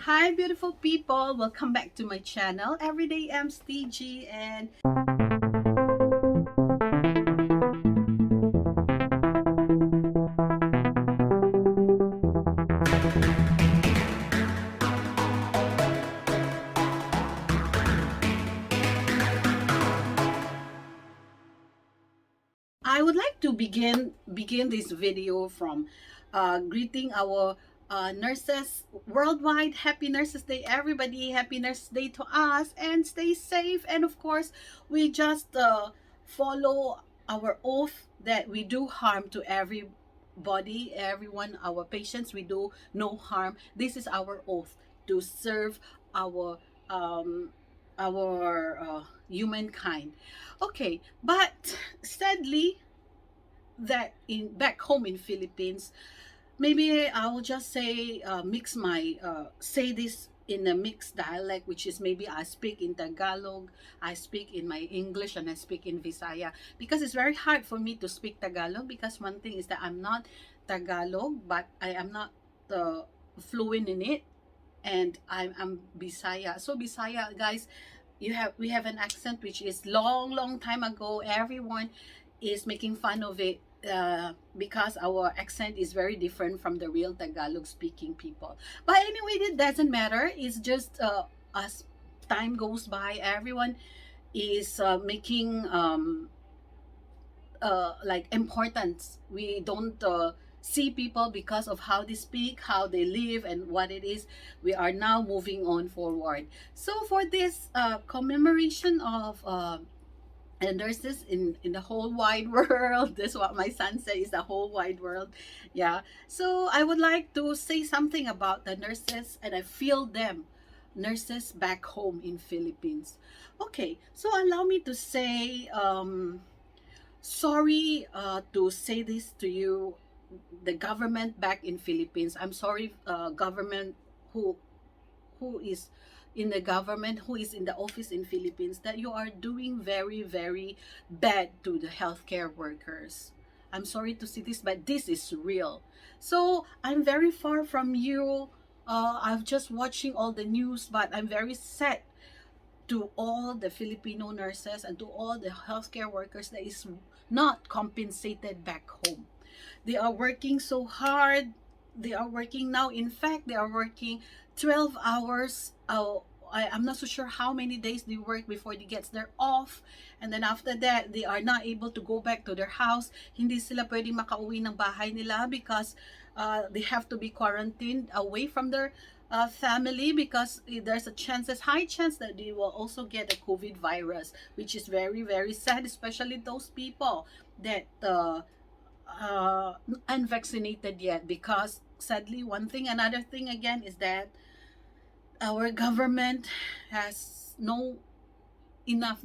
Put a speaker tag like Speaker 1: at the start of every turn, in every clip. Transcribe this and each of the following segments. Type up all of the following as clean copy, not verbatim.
Speaker 1: Hi beautiful people, welcome back to my channel Everyday MSTG. And I would like to begin this video from greeting our nurses worldwide. Happy Nurses Day, everybody! Happy Nurses Day to us, and stay safe. And of course, we just follow our oath that we do harm to everybody, everyone, our patients. We do no harm. This is our oath to serve our um, humankind. Okay, but sadly, that in back home in Philippines, maybe I will just say mix my say this in a mixed dialect, which is maybe I speak in Tagalog, I speak in my English, and I speak in Visaya, because it's very hard for me to speak Tagalog, because one thing is that I'm not Tagalog, but I am not fluent in it, and I'm Bisaya. So Bisaya, guys, we have an accent which is long time ago. Everyone is making fun of it because our accent is very different from the real Tagalog speaking people. But anyway, it doesn't matter. It's just as time goes by, everyone is making like importance. We don't see people because of how they speak, how they live, and what it is. We are now moving on forward. So for this commemoration of and nurses in the whole wide world, that's what my son said, is the whole wide world. Yeah, so I would like to say something about the nurses, and I feel them, nurses back home in Philippines. Okay, so allow me to say sorry to say this to you, the government back in Philippines. I'm sorry, government who is in the government, who is in the office in Philippines, that you are doing very bad to the healthcare workers. I'm sorry to see this, but this is real. So I'm very far from you. I'm just watching all the news, but I'm very sad to all the Filipino nurses and to all the healthcare workers that is not compensated back home. They are working so hard. They are working now. In fact, they are working 12 hours. I'm not so sure how many days they work before they gets their off. And then after that, they are not able to go back to their house. Hindi sila pwedeng makauwi ng bahay nila because they have to be quarantined away from their family, because there's a high chance that they will also get a COVID virus, which is very sad, especially those people that unvaccinated yet. Because sadly, one thing, another thing again, is that our government has not enough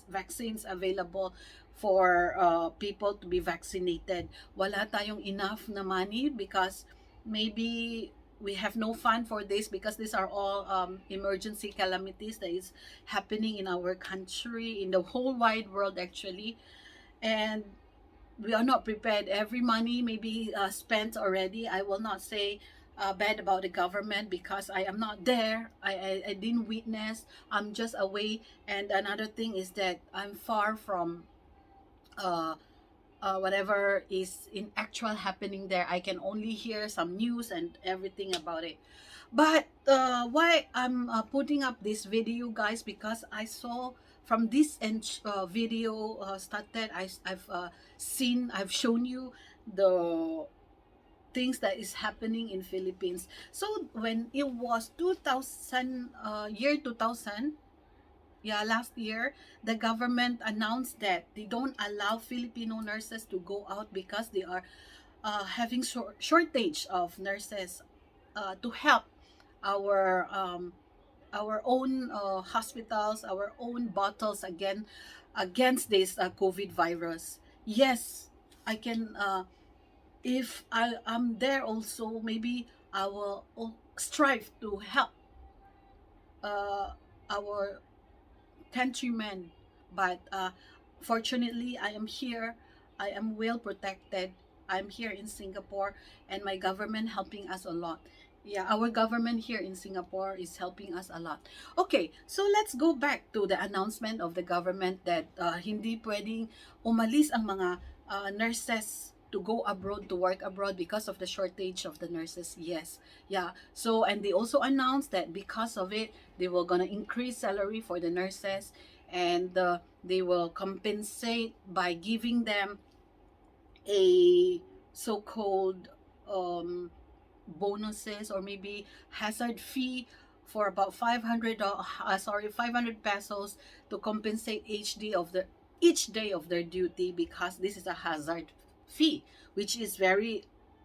Speaker 1: vaccines available for people to be vaccinated. Wala tayong enough na money, because maybe we have no fund for this, because these are all emergency calamities that is happening in our country, in the whole wide world actually. And we are not prepared. Every money may be spent already. I will not say bad about the government, because I am not there. I didn't witness. I'm just away. And another thing is that I'm far from uh, whatever is in actual happening there. I can only hear some news and everything about it. But why I'm putting up this video, guys, because I saw from this video started, I've shown you the things that is happening in Philippines. So when it was 2000, year 2000, yeah, last year, the government announced that they don't allow Filipino nurses to go out, because they are having shortage of nurses to help our own hospitals, our own bottles against this COVID virus. Yes, I can. If I am there also, maybe I will strive to help uh, our countrymen. But fortunately, I am here. I am well protected. I'm here in Singapore, and my government helping us a lot. Yeah, our government here in Singapore is helping us a lot. Okay, so let's go back to the announcement of the government that hindi pwedeng umalis ang mga nurses to go abroad, to work abroad because of the shortage of the nurses. Yes. Yeah. So, and they also announced that because of it, they were going to increase salary for the nurses, and they will compensate by giving them a so-called um bonuses, or maybe hazard fee for about 500 500 pesos to compensate each day of their duty, because this is a hazard fee, which is very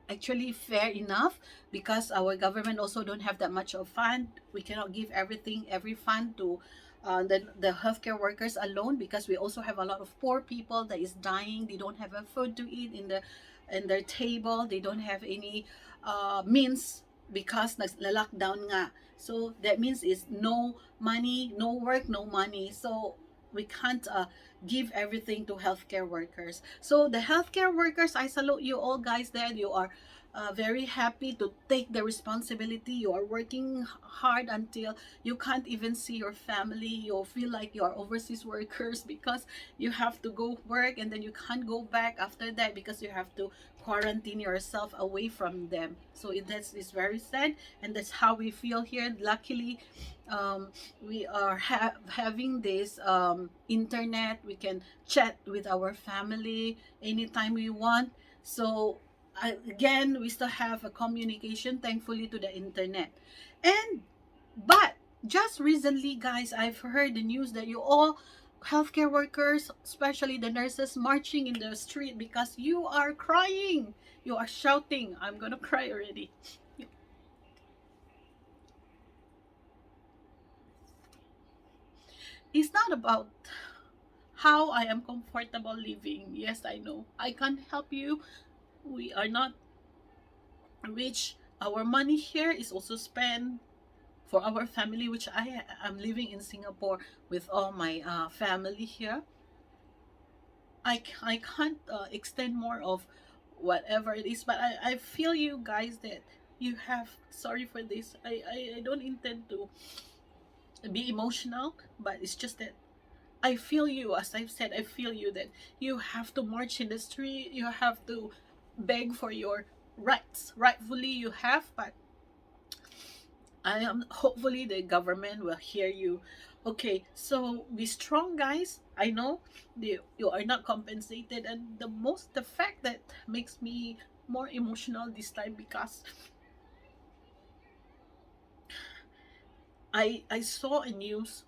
Speaker 1: actually fair enough, because our government also don't have that much of fund. We cannot give every fund to the healthcare workers alone, because we also have a lot of poor people that is dying. They don't have a food to eat in their table. They don't have any means, because nag-lockdown nga. So that means is no money, no work, no money. So we can't give everything to healthcare workers. So the healthcare workers, I salute you all guys there. You are very happy to take the responsibility. You are working hard until you can't even see your family. You feel like you are overseas workers because you have to go work, and then you can't go back after that because you have to quarantine yourself away from them. So that's is very sad, and that's how we feel here. Luckily, we are having this internet. We can chat with our family anytime we want. So again, we still have a communication, thankfully, to the internet. And but just recently, guys, I've heard the news that you all healthcare workers, especially the nurses, marching in the street because you are crying. You are shouting. I'm gonna cry already. It's not about how I am comfortable living. Yes, I know. I can't help you. We are not rich. Our money here is also spent for our family, which I am living in Singapore with all my family here. I can't extend more of whatever it is, but I feel you guys that you have, sorry for this. I don't intend to be emotional, but it's just that I feel you. As I've said, I feel you that you have to march in the street, you have to beg for your rights. Rightfully you have, but I am hopefully the government will hear you. Okay, so be strong, guys. I know you are not compensated, and the fact that makes me more emotional this time, because I saw a news.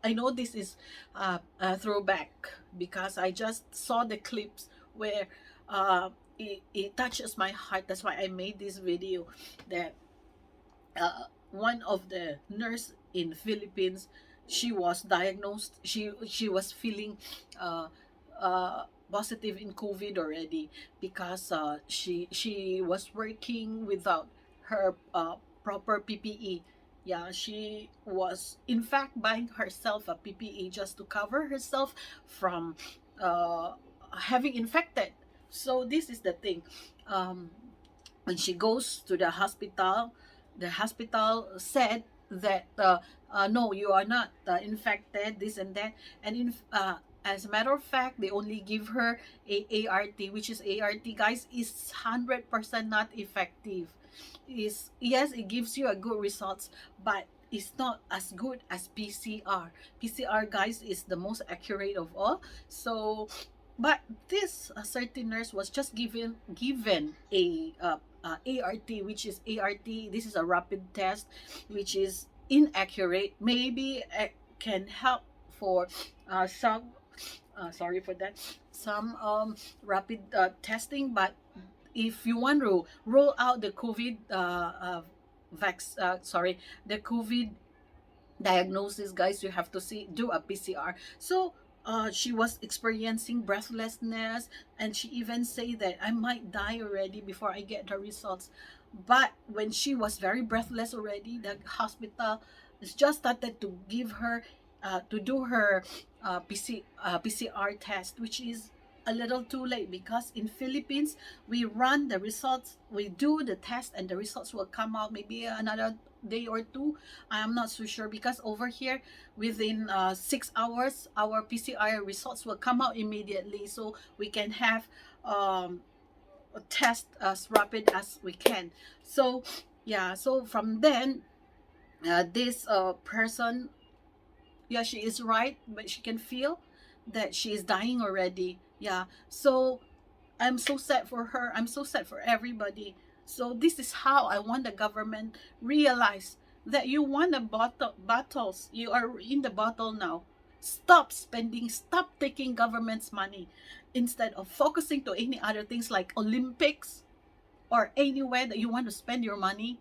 Speaker 1: I know this is a throwback, because I just saw the clips where it touches my heart. That's why I made this video. That one of the nurse in Philippines, she was diagnosed. She was feeling uh, positive in COVID already, because she was working without her proper PPE. Yeah, she was in fact buying herself a PPE just to cover herself from uh, having infected. So this is the thing. Um, when she goes to the hospital said that no, you are not infected, this and that. And as a matter of fact, they only give her a ART, which is ART, guys, is 100% not effective. Is, yes, it gives you a good results, but it's not as good as PCR. PCR, guys, is the most accurate of all. So but this certain nurse was just given a ART, which is ART. This is a rapid test, which is inaccurate. Maybe can help for some. Sorry for that. Some rapid testing, but if you want to roll out the COVID the COVID diagnosis, guys, you have to do a PCR. So she was experiencing breathlessness, and she even say that I might die already before I get the results. But when she was very breathless already, the hospital is just started to give her to do her PCR test, which is a little too late, because in Philippines we run the results, we do the test, and the results will come out maybe another day or two. I am not so sure, because over here within 6 hours our PCR results will come out immediately, so we can have a test as rapid as we can. So yeah, so from then this person, yeah, she is right, but she can feel that she is dying already. Yeah, so I'm so sad for her, I'm so sad for everybody. So this is how I want the government realize that you won the battles, you are in the battle now. Stop spending, stop taking government's money, instead of focusing to any other things like Olympics, or anywhere that you want to spend your money,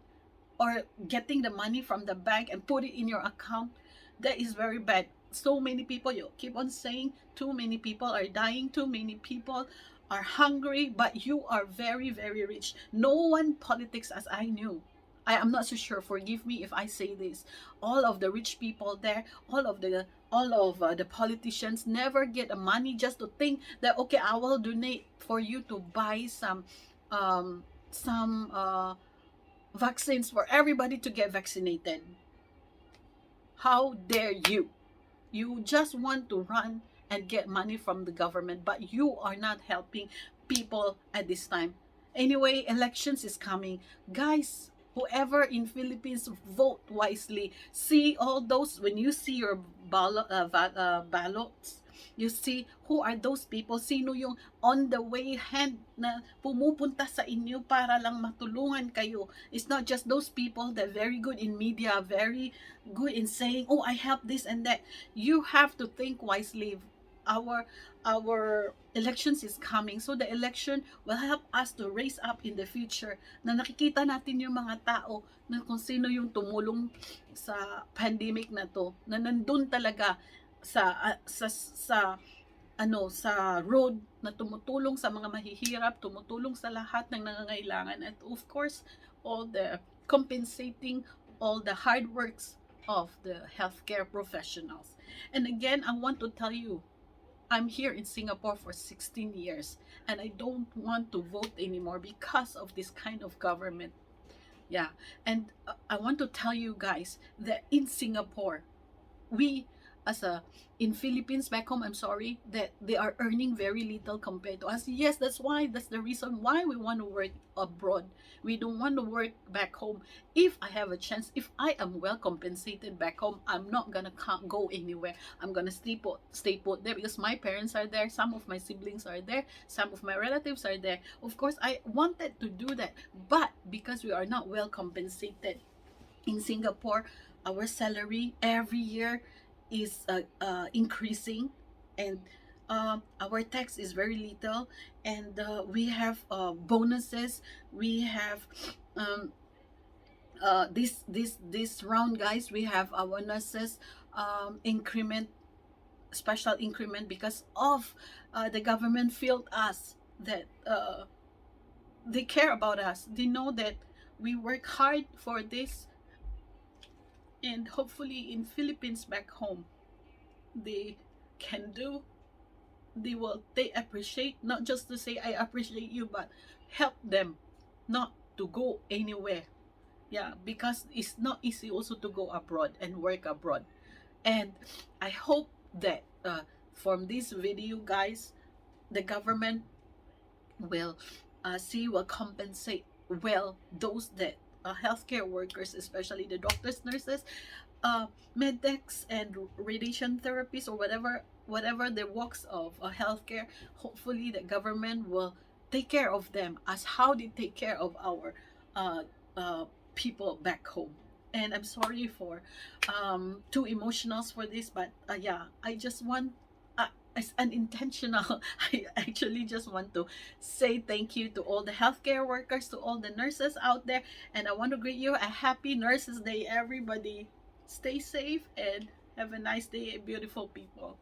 Speaker 1: or getting the money from the bank and put it in your account. That is very bad. So many people, you keep on saying, too many people are dying, too many people are hungry, but you are very, very rich. No one politics as I knew. I am not so sure, forgive me if I say this, all of the rich people there, all of the politicians never get the money just to think that, okay, I will donate for you to buy um some vaccines for everybody to get vaccinated. How dare you? You just want to run and get money from the government, but you are not helping people at this time. Anyway, elections is coming. Guys, whoever in Philippines, vote wisely. See all those, when you see your ballots, you see who are those people, sino yung on the way hand na pumupunta sa inyo para lang matulungan kayo. It's not just those people that very good in media, very good in saying, oh, I help this and that. You have to think wisely. Our elections is coming, so the election will help us to raise up in the future, na nakikita natin yung mga tao na kung sino yung tumulong sa pandemic na to, na nandun talaga sa road, na tumutulong sa mga mahihirap, tumutulong sa lahat ng nangangailangan, and of course all the compensating all the hard works of the healthcare professionals. And again, I want to tell you, I'm here in Singapore for 16 years and I don't want to vote anymore because of this kind of government. Yeah, and I want to tell you guys that in Singapore, we as a in Philippines back home, I'm sorry that they are earning very little compared to us. Yes, that's the reason why we want to work abroad. We don't want to work back home. If I have a chance, if I am well compensated back home, I'm not gonna go anywhere. I'm gonna stay put there, because my parents are there, some of my siblings are there, some of my relatives are there. Of course I wanted to do that, but because we are not well compensated in Singapore, our salary every year is increasing, and our tax is very little, and we have bonuses, we have this round, guys, we have our bonuses, increment, special increment, because of the government felt us that they care about us, they know that we work hard for this. And hopefully in Philippines back home, they can do, they appreciate, not just to say I appreciate you, but help them not to go anywhere. Yeah, because it's not easy also to go abroad and work abroad. And I hope that from this video, guys, the government will will compensate well those that healthcare workers, especially the doctors, nurses, medtechs, and radiation therapists, or whatever the works of healthcare. Hopefully the government will take care of them as how they take care of our uh, people back home. And I'm sorry for too emotional for this, but yeah, I just want, as unintentional, I actually just want to say thank you to all the healthcare workers, to all the nurses out there, and I want to greet you a happy Nurses Day, everybody. Stay safe and have a nice day, beautiful people.